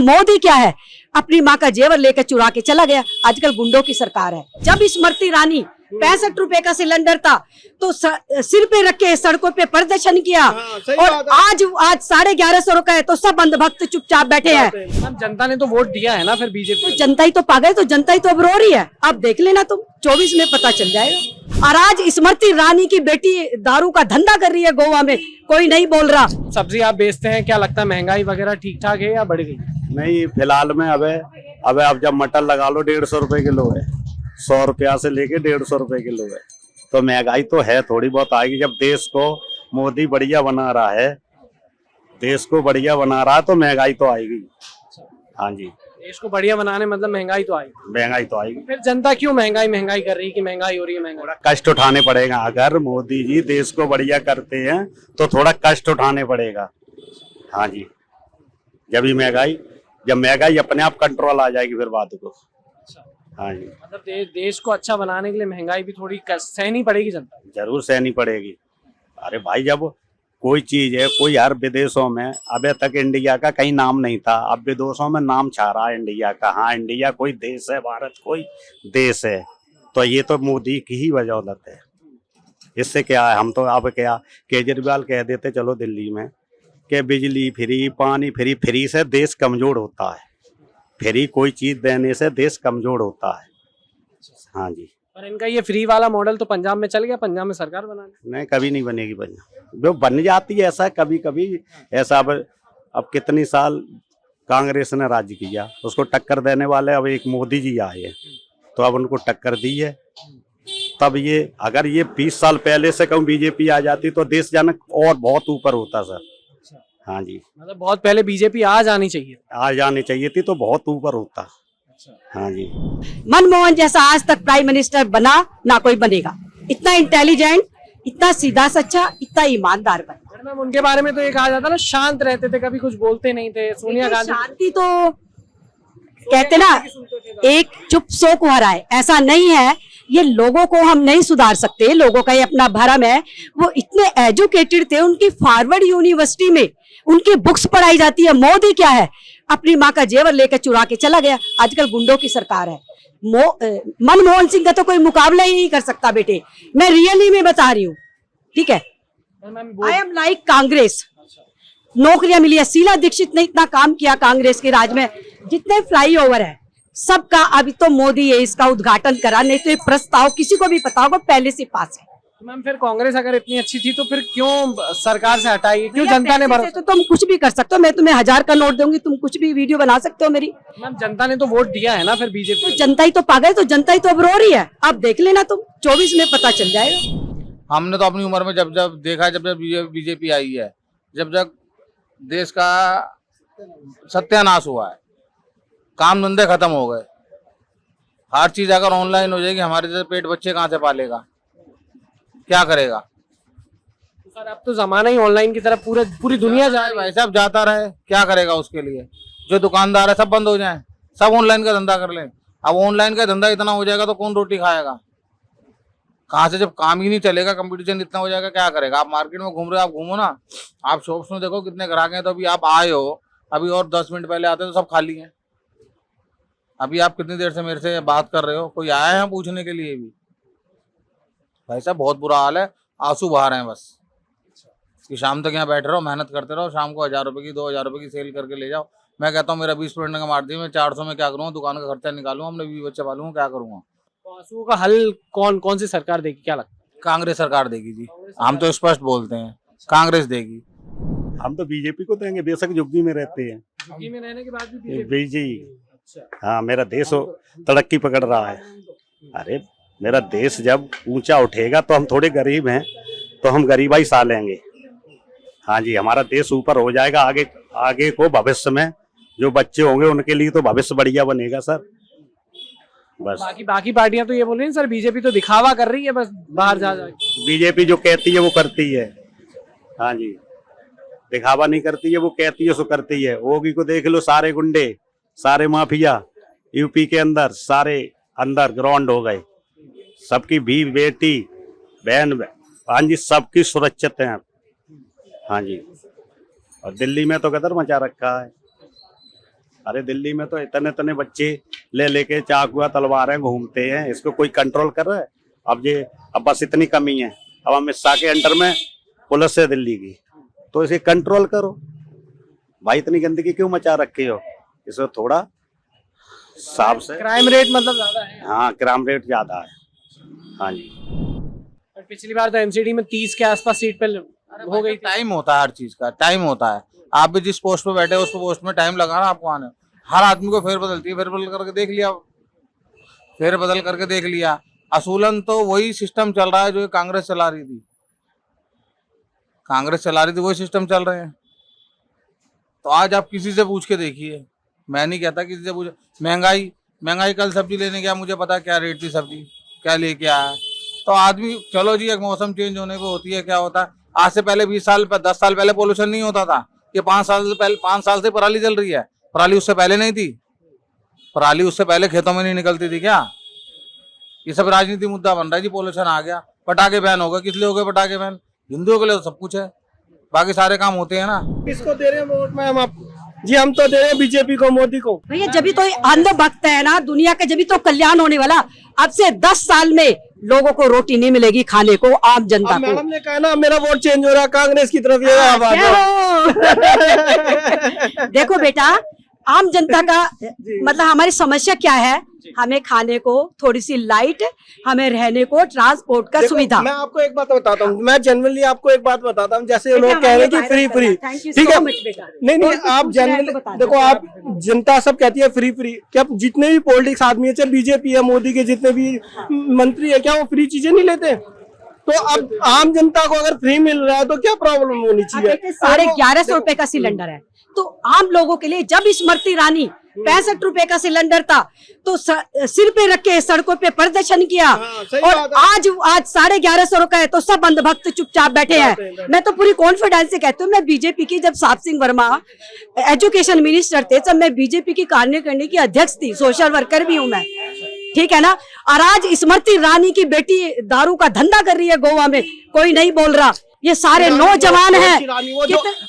मोदी क्या है, अपनी माँ का जेवर लेकर चुरा के चला गया। आजकल गुंडों की सरकार है। जब स्मृति ईरानी 65 रुपए का सिलेंडर था तो सिर पे रख के सड़कों पे प्रदर्शन किया, और आज 1150 का है तो सब अंधभक्त चुपचाप बैठे हैं। जनता ने तो वोट दिया है ना, फिर बीजेपी। तो जनता ही तो पागल, तो जनता ही तो अब रो रही है। अब देख लेना तुम, 24 में पता चल जाएगा। और आज स्मृति ईरानी की बेटी दारू का धंधा कर रही है गोवा में, कोई नहीं बोल रहा। सब्जी आप बेचते हैं, क्या लगता है महंगाई वगैरह ठीक ठाक है या बढ़ गई? नहीं, फिलहाल में अब जब मटर लगा लो 150 रुपए किलो है, 100 रुपया से लेके 150 रुपए किलो है। तो महंगाई तो है, थोड़ी बहुत आएगी। जब देश को मोदी बढ़िया बना रहा है, देश को बढ़िया बना रहा है तो महंगाई तो आएगी। हाँ जी, देश को बढ़िया बनाने मतलब महंगाई तो आएगी। महंगाई तो आएगी। फिर जनता क्यों महंगाई कर रही है कि महंगाई हो रही है? महंगाई कष्ट उठाने पड़ेगा। अगर मोदी जी देश को बढ़िया करते हैं तो थोड़ा कष्ट उठाने पड़ेगा। हाँ जी, जब महंगाई अपने आप कंट्रोल आ जाएगी फिर बात को। हाँ जी, मतलब देश को अच्छा बनाने के लिए महंगाई भी थोड़ी सहनी पड़ेगी जनता। जरूर सहनी पड़ेगी। अरे भाई, जब कोई चीज है, कोई हर विदेशों में अभी तक इंडिया का कहीं नाम नहीं था, अब विदेशों में नाम छा रहा है इंडिया का। हाँ, इंडिया कोई देश है, भारत कोई देश है। तो ये तो मोदी की ही बदौलत है। इससे क्या है, हम तो अब क्या केजरीवाल कह देते चलो दिल्ली में कि बिजली फ्री, पानी फ्री से देश कमजोर होता है। फ्री कोई चीज देने से देश कमजोर होता है। हाँ जी, पर इनका ये फ्री वाला मॉडल तो पंजाब में चल गया, पंजाब में सरकार बना ली। नहीं, कभी नहीं बनेगी। वो बन जाती है ऐसा कभी कभी ऐसा। अब कितनी साल कांग्रेस ने राज किया, उसको टक्कर देने वाले अब एक मोदी जी आए हैं, तो अब उनको टक्कर दी है। तब ये अगर ये 20 साल पहले से कहूँ बीजेपी आ जाती तो देश जनक और बहुत ऊपर होता सर। हाँ जी, मतलब बहुत पहले बीजेपी आ जानी चाहिए थी तो बहुत ऊपर होता। हाँ जी, मनमोहन जैसा आज तक प्राइम मिनिस्टर बना ना कोई बनेगा। इतना इंटेलिजेंट, इतना सीधा सच्चा, इतना ईमानदार बना। मैम, उनके बारे में तो ये कहा जाता ना, शांत रहते थे, कभी कुछ बोलते नहीं थे। सोनिया गांधी शांति तो कहते ना, एक चुप सो को हराए, ऐसा नहीं है। ये लोगों को हम नहीं सुधार सकते, लोगों का ये अपना भरम है। वो इतने एजुकेटेड थे, उनकी फार्वर्ड यूनिवर्सिटी में उनकी बुक्स पढ़ाई जाती है। मोदी क्या है, अपनी माँ का जेवर लेकर चुरा के चला गया। आजकल गुंडों की सरकार है। मनमोहन सिंह का तो कोई मुकाबला ही नहीं कर सकता बेटे, मैं रियली में बता रही हूँ। ठीक है, आई एम लाइक कांग्रेस। नौकरियां मिली है, शीला दीक्षित ने इतना काम किया कांग्रेस के राज में। जितने फ्लाईओवर है सबका अभी तो मोदी है इसका उद्घाटन करा, नहीं तो ये प्रस्ताव किसी को भी पता होगा पहले से पास है। मैम, फिर कांग्रेस अगर इतनी अच्छी थी तो फिर क्यों सरकार से हटाई? क्यों जनता ने भरोसा? तो तुम कुछ भी कर सकते हो, मैं तुम्हें 1000 का नोट दूंगी, तुम कुछ भी वीडियो बना सकते हो मेरी। मैम, जनता ने तो वोट दिया है ना, फिर बीजेपी। तो जनता ही तो पागल, तो जनता ही तो अब रो रही है। अब देख लेना तुम, 24 में पता चल जाएगा। हमने तो अपनी उम्र में जब जब देखा, जब जब बीजेपी आई है, जब जब देश का सत्यानाश हुआ है, काम धंधे खत्म हो गए। हर चीज अगर ऑनलाइन हो जाएगी, हमारे जैसे पेट बच्चे कहाँ से पालेगा, क्या करेगा? सर, अब तो जमाना ही ऑनलाइन की तरफ पूरी दुनिया जा रही है। भाई साहब, जाता रहे, क्या करेगा उसके लिए? जो दुकानदार है सब बंद हो जाए, सब ऑनलाइन का धंधा कर लें। अब ऑनलाइन का धंधा इतना हो जाएगा तो कौन रोटी खाएगा? कहाँ से? जब काम ही नहीं चलेगा, कंपटीशन इतना हो जाएगा, क्या करेगा? आप मार्केट में घूम रहे हो, आप घूमो ना, आप शॉप्स में देखो कितने ग्राहक हैं। तो अभी आप आए हो, अभी और 10 मिनट पहले आते तो सब खाली हैं। अभी आप कितनी देर से मेरे से बात कर रहे हो? कोई आया है पूछने के लिए भी? भाई साहब, बहुत बुरा हाल है, आंसू बहा रहे हैं बस कि शाम तक यहाँ बैठे रहो, मेहनत करते रहो, शाम को 1000 रुपये की 2000 रुपये की सेल करके ले जाओ। मैं कहता हूँ मेरा 20% का मार दिए, मैं 400 में क्या करूँगा? दुकान का खर्चा निकालूंगा, हमने 20 बच्चे पालूंगा, क्या करूँगा? तो आंसुओं का हल कौन सी सरकार देगी, क्या लगता है? कांग्रेस सरकार देगी जी, हम तो स्पष्ट बोलते हैं, कांग्रेस देगी। हम तो बीजेपी को देंगे, बेशक झुग्गी में रहते हैं। झुग्गी में रहने के बाद भी बीजेपी। हाँ, मेरा देश तरक्की पकड़ रहा है। अरे, मेरा देश जब ऊंचा उठेगा तो हम थोड़े गरीब हैं, तो हम गरीबाई सह लेंगे। हाँ जी, हमारा देश ऊपर हो जाएगा। आगे को भविष्य में जो बच्चे होंगे उनके लिए तो भविष्य बढ़िया बनेगा सर। बस बाकी पार्टियां तो ये बोल रही हैं सर, बीजेपी तो दिखावा कर रही है, बस बाहर जा बीजेपी जो कहती है वो करती है। हाँ जी, दिखावा नहीं करती है, वो कहती है सो करती है। योगी को देख लो, सारे गुंडे, सारे माफिया यूपी के अंदर सारे अंदर ग्राउंड हो गए। सबकी भी बेटी बहन, हाँ जी, सबकी सुरक्षित है। हाँ जी, और दिल्ली में तो गदर मचा रखा है। अरे दिल्ली में तो इतने इतने बच्चे ले लेके चाकुआ तलवारें घूमते हैं, इसको कोई कंट्रोल कर रहा है? अब बस इतनी कमी है, अब अमित शाह के अंडर में पुलिस है दिल्ली की, तो इसे कंट्रोल करो भाई। इतनी गंदगी क्यों मचा रखे हो? इसको थोड़ा हिसाब से। क्राइम रेट मतलब ज्यादा है। हाँ, क्राइम रेट ज्यादा है। हाँ जी। और पिछली बार तो एमसीडी में 30 के आसपास सीट पे हो गई। टाइम होता है, हर चीज का टाइम होता है। आप भी जिस पोस्ट पे बैठे हो उस पोस्ट में टाइम लगा ना आपको आने। हर आदमी को फेर बदलती है, फेर बदल करके देख लिया, फेर बदल करके देख लिया। असूलन तो वही सिस्टम चल रहा है जो कांग्रेस चला रही थी। कांग्रेस चला रही थी वही सिस्टम चल रहे हैं। तो आज आप किसी से पूछ के देखिए, मैं नहीं कहता किसी से पूछ। महंगाई कल सब्जी लेने गया, मुझे पता क्या रेट थी सब्जी, क्या लेके आया। तो आदमी चलो जी, एक मौसम चेंज होने को होती है, क्या होता है। आज से पहले 20 साल 10 साल पहले पोल्यूशन नहीं होता था। ये 5 साल से पराली जल रही है। पराली उससे पहले नहीं थी। पराली उससे पहले खेतों में नहीं निकलती थी क्या? ये सब राजनीति मुद्दा बन रहा है जी। पोल्यूशन आ गया, पटाखे बैन हो गए। किस लिए हो गए पटाखे बैन? हिंदुओं के लिए तो सब कुछ है, बाकी सारे काम होते हैं ना। किसको दे रहे हैं वोट मैम आप? जी हम तो दे रहे हैं बीजेपी को, मोदी को। भैया जब भी तो अंधभक्त है ना दुनिया का, जब भी तो कल्याण होने वाला। अब से 10 साल में लोगों को रोटी नहीं मिलेगी खाने को, आम जनता अब को। मैडम ने कहा ना मेरा वोट चेंज हो रहा है कांग्रेस की तरफ, ये आवाज है। देखो बेटा, आम जनता का मतलब हमारी समस्या क्या है? हमें खाने को थोड़ी सी लाइट, हमें रहने को ट्रांसपोर्ट का देखो, सुविधा। मैं आपको एक बात बताता हूँ, मैं जनरली आपको एक बात बताता हूँ। जैसे लोग कह रहे हैं कि फ्री ठीक है, नहीं आप जनरली देखो, आप जनता सब कहती है फ्री क्या जितने भी पॉलिटिक्स आदमी है, चाहे बीजेपी है, मोदी के जितने भी मंत्री है, क्या वो फ्री चीजें नहीं लेते? तो अब आम जनता को अगर फ्री मिल रहा है तो क्या प्रॉब्लम होनी चाहिए? 1150 रुपए का सिलेंडर है, तो आम लोगों के लिए। जब स्मृति ईरानी 65 रुपए का सिलेंडर था तो सिर पे रख के सड़कों पे प्रदर्शन किया, और आज 1150 का है तो सब अंधभक्त चुपचाप बैठे हैं। मैं तो पूरी कॉन्फिडेंस से कहती हूँ, मैं बीजेपी की, जब साप सिंह वर्मा एजुकेशन मिनिस्टर थे, जब मैं बीजेपी की कार्यकारिणी की अध्यक्ष थी, सोशल वर्कर भी हूँ मैं, ठीक है ना। और आज स्मृति ईरानी की बेटी दारू का धंधा कर रही है गोवा में, कोई नहीं बोल रहा। ये सारे नौजवान हैं,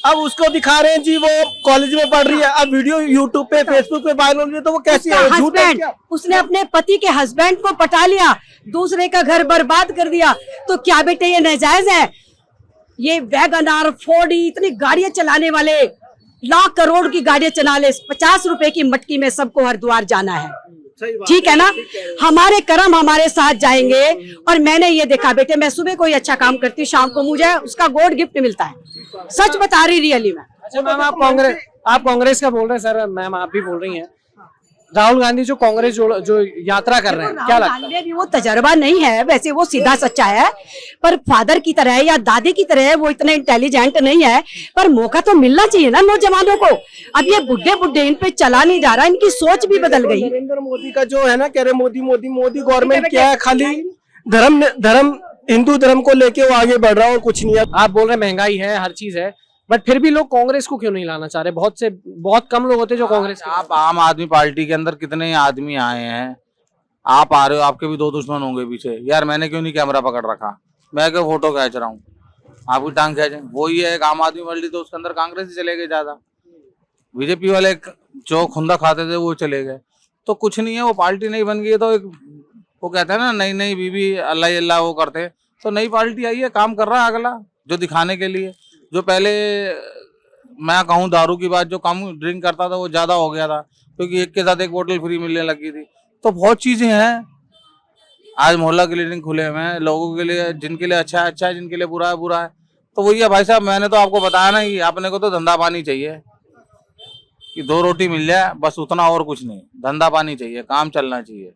अब उसको दिखा रहे हैं जी, वो कॉलेज में पढ़ रही है, अब वीडियो यूट्यूब पे फेसबुक पे वायरल हो रही है, तो वो कैसी है? झूठ है क्या? उसने अपने पति के हस्बैंड को पटा लिया, दूसरे का घर बर्बाद कर दिया, तो क्या बेटे ये नाजायज है? ये वैगनआर, फोर्ड, इतनी गाड़ियां चलाने वाले, लाख करोड़ की गाड़ियां चला ले, 50 रुपए की मटकी में सबको हरिद्वार जाना है, ठीक है ना। हमारे कर्म हमारे साथ जाएंगे। और मैंने ये देखा बेटे, मैं सुबह कोई अच्छा काम करती हूँ, शाम को मुझे उसका गोल्ड गिफ्ट मिलता है। सच बता रही रियली में। अच्छा मैम, आप कांग्रेस का बोल रहे हैं सर, मैम आप भी बोल रही हैं। राहुल गांधी जो कांग्रेस जो यात्रा कर रहे हैं, क्या लगता है? भी वो तजर्बा नहीं है, वैसे वो सीधा सच्चा है, पर फादर की तरह या दादी की तरह वो इतने इंटेलिजेंट नहीं है। पर मौका तो मिलना चाहिए ना नौजवानों को। अब ये बुढ़े इन पे चला नहीं जा रहा, इनकी सोच भी बदल गई। नरेंद्र मोदी का जो है ना, कह रहे मोदी गवर्नमेंट क्या है, खाली धर्म हिंदू धर्म को लेके वो आगे बढ़ रहा है और कुछ नहीं है। आप बोल रहे महंगाई है, हर चीज है, बट फिर भी लोग कांग्रेस को क्यों नहीं लाना चाह रहे? बहुत कम लोग होते हैं जो कांग्रेस के। आप आम आदमी पार्टी के अंदर कितने आदमी आए हैं, आप आ रहे हो, आपके भी 2 दुश्मन होंगे पीछे। यार मैंने क्यों नहीं कैमरा पकड़ रखा, मैं क्यों फोटो खींच रहा हूँ, आपकी टांग खींचे? वही है एक आम आदमी पार्टी, तो उसके अंदर कांग्रेस ही चले गए ज्यादा। बीजेपी वाले जो खुंदा खाते थे वो चले गए, तो कुछ नहीं है। वो पार्टी नहीं बन गई है तो एक वो कहते हैं ना, नई बीबी अल्लाह अल्लाह वो करते, तो नई पार्टी आई है, काम कर रहा है अगला, जो दिखाने के लिए। जो पहले मैं कहूँ दारू की बात, जो कम ड्रिंक करता था वो ज्यादा हो गया था, क्योंकि एक के साथ एक बोतल फ्री मिलने लगी थी। तो बहुत चीजें हैं। आज मोहल्ला क्लिनिक खुले हुए हैं लोगों के लिए, जिनके लिए अच्छा है, जिनके लिए बुरा है। तो वही है भाई साहब, मैंने तो आपको बताया ना कि अपने को तो धंधा पानी चाहिए, कि 2 रोटी मिल जाए बस, उतना और कुछ नहीं। धंधा पानी चाहिए, काम चलना चाहिए।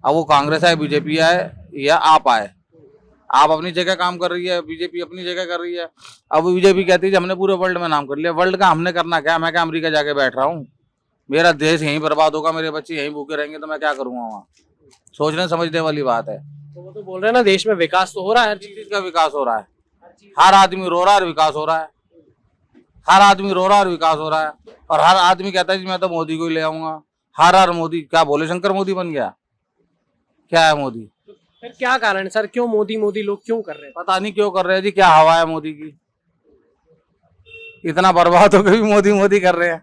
अब वो कांग्रेस आए, बीजेपी आए या आप आए, आप अपनी जगह काम कर रही है, बीजेपी अपनी जगह कर रही है। अब बीजेपी कहती है हमने पूरे वर्ल्ड में नाम कर लिया। वर्ल्ड का हमने करना क्या? मैं क्या अमेरिका जाके बैठ रहा हूँ? मेरा देश यहीं बर्बाद होगा, मेरे बच्चे यहीं भूखे रहेंगे, तो मैं क्या करूंगा वहाँ? सोचने समझने वाली बात है। तो वो तो बोल रहे हैं ना, देश में विकास तो हो रहा है, हर चीज का विकास हो रहा है, हर आदमी रो रहा है और विकास हो रहा है, हर आदमी रो रहा है और विकास हो रहा है। और हर आदमी कहता है जी मैं तो मोदी को ही ले आऊंगा। हर मोदी क्या बोले, शंकर मोदी बन गया क्या है मोदी? फिर क्या कारण है सर, क्यों मोदी लोग क्यों कर रहे हैं? पता नहीं क्यों कर रहे हैं जी, क्या हवा है मोदी की, इतना बर्बाद होकर भी मोदी कर रहे हैं।